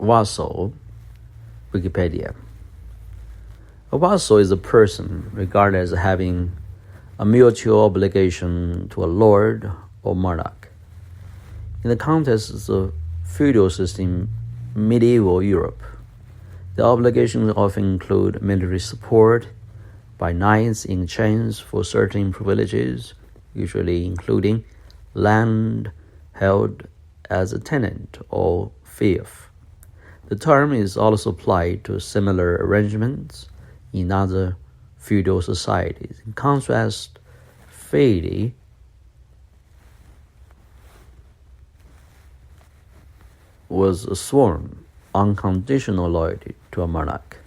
Vassal, Wikipedia. A vassal is a person regarded as having a mutual obligation to a lord or monarch. In the context of the feudal system in medieval Europe, the obligations often include military support by knights in exchange for certain privileges, usually including land held as a tenant or fief. The term is also applied to similar arrangements in other feudal societies. In contrast, fede was a sworn, unconditional loyalty to a monarch.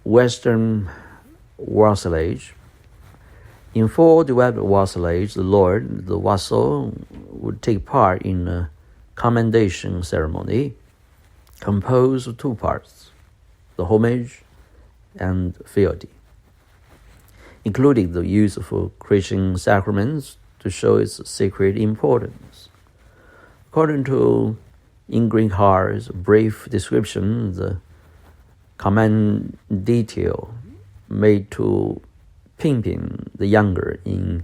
Western vassalage. In full developed vassalage, the lord, the vassal, would take part in a commendation ceremony composed of two parts, the homage and fealty, including the use of Christian sacraments to show its sacred importance. According to Ingrid Har's brief description, the commendatio made to Pippin the Younger in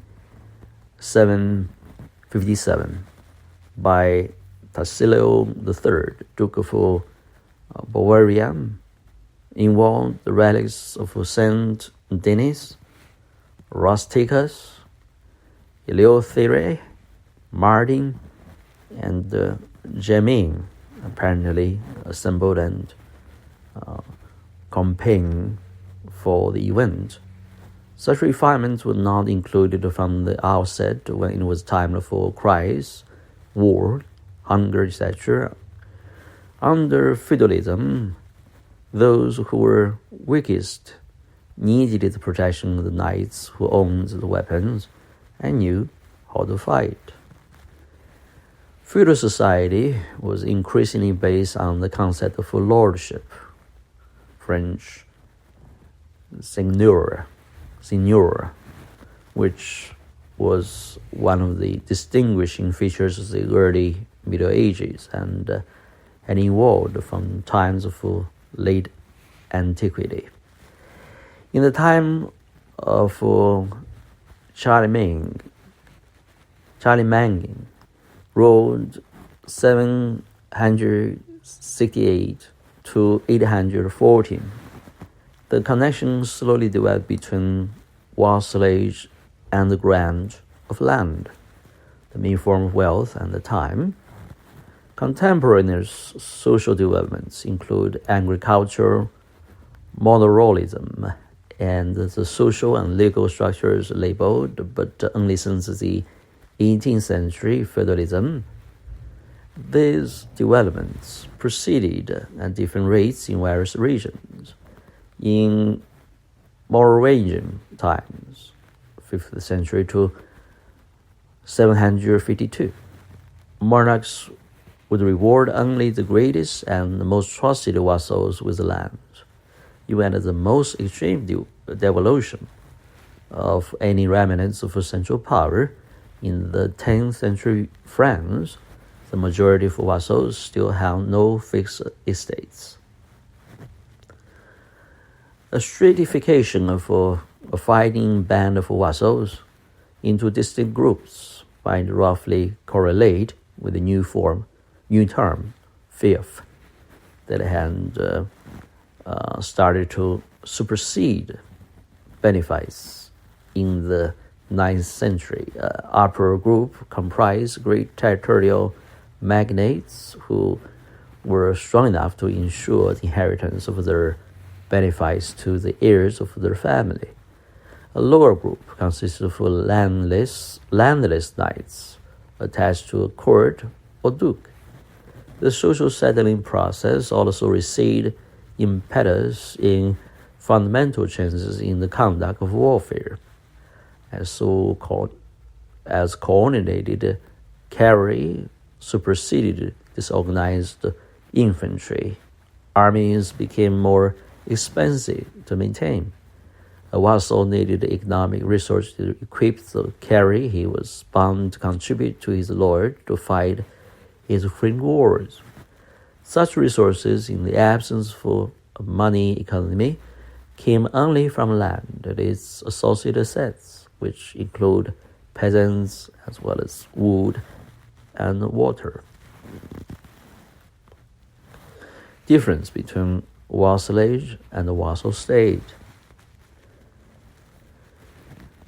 757 by Tassilo III, Duke of Bavaria, involved the relics of Saint Denis, Rusticus, Eleuthere, Martin, and Jamin, apparently assembled and campaigned for the event. Such refinements were not included from the outset when it was time for crisis, war, hunger, etc. Under feudalism, those who were weakest needed the protection of the knights who owned the weapons and knew how to fight. Feudal society was increasingly based on the concept of lordship, French seigneur, which was one of the distinguishing features of the early Middle Ages and evolved from times of late antiquity. In the time of Charlemagne ruled 768 to 814. The connection slowly developed between vassalage and the grant of land, the main form of wealth and the time. Contemporaneous social developments include agriculture, monarchism, and the social and legal structures labeled, but only since the 18th century, feudalism. These developments proceeded at different rates in various regions. In Moravian times, 5th century to 752, monarchs would reward only the greatest and the most trusted vassals with the land. Even at the most extreme devolution of any remnants of central power, in the 10th century France, the majority of vassals still held no fixed estates. A stratification of a fighting band of vassals into distinct groups might roughly correlate with the new term, fief, that had started to supersede benefice in the 9th century. Upper group comprised great territorial magnates who were strong enough to ensure the inheritance of their benefice to the heirs of their family. A lower group consisted of landless knights attached to a court or duke. The social settling process also received impetus in fundamental changes in the conduct of warfare, as coordinated cavalry superseded disorganized infantry. Armies became more expensive to maintain. A vassal needed economic resources to equip the cavalry. He was bound to contribute to his lord to fight his frequent wars. Such resources, in the absence of a money economy, came only from land and its associated assets, which include peasants as well as wood and water. Difference between vassalage and the vassal state.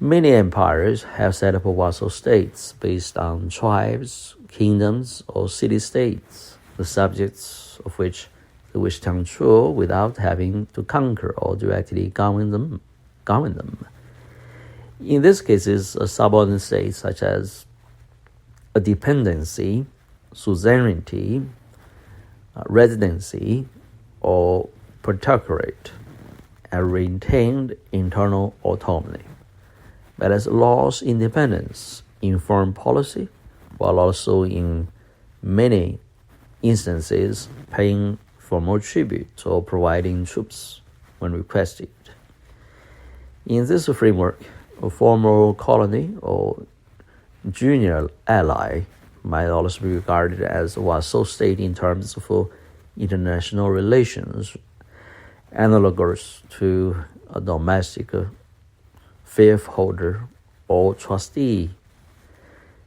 Many empires have set up vassal states based on tribes, kingdoms, or city-states, the subjects of which they wish to control without having to conquer or directly govern them. In these cases, a subordinate state such as a dependency, suzerainty, residency, or protectorate and retained internal autonomy, but has lost independence in foreign policy, while also in many instances paying formal tribute or providing troops when requested. In this framework, a former colony or junior ally might also be regarded as a vassal state in terms of international relations, analogous to a domestic fief holder or trustee.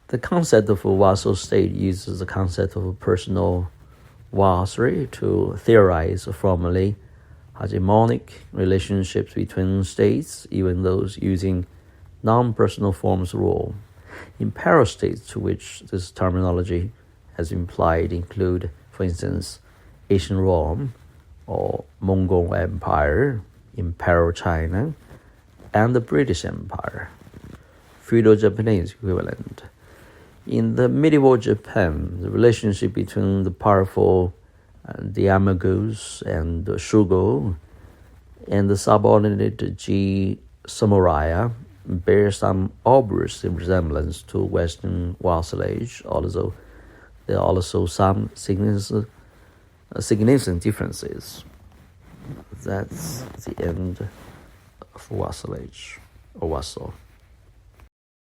The concept of a vassal state uses the concept of personal vassalry to theorize formally hegemonic relationships between states, even those using non-personal forms of rule. Imperial states to which this terminology has implied include, for instance, Ancient Rome or Mongol Empire, Imperial China, and the British Empire, feudal Japanese equivalent. In the medieval Japan, the relationship between the powerful Yamagos and the Shugo and the subordinate samurai bears some obvious resemblance to Western vassalage, although there are also some significant differences. That's the end of vassalage or vassal.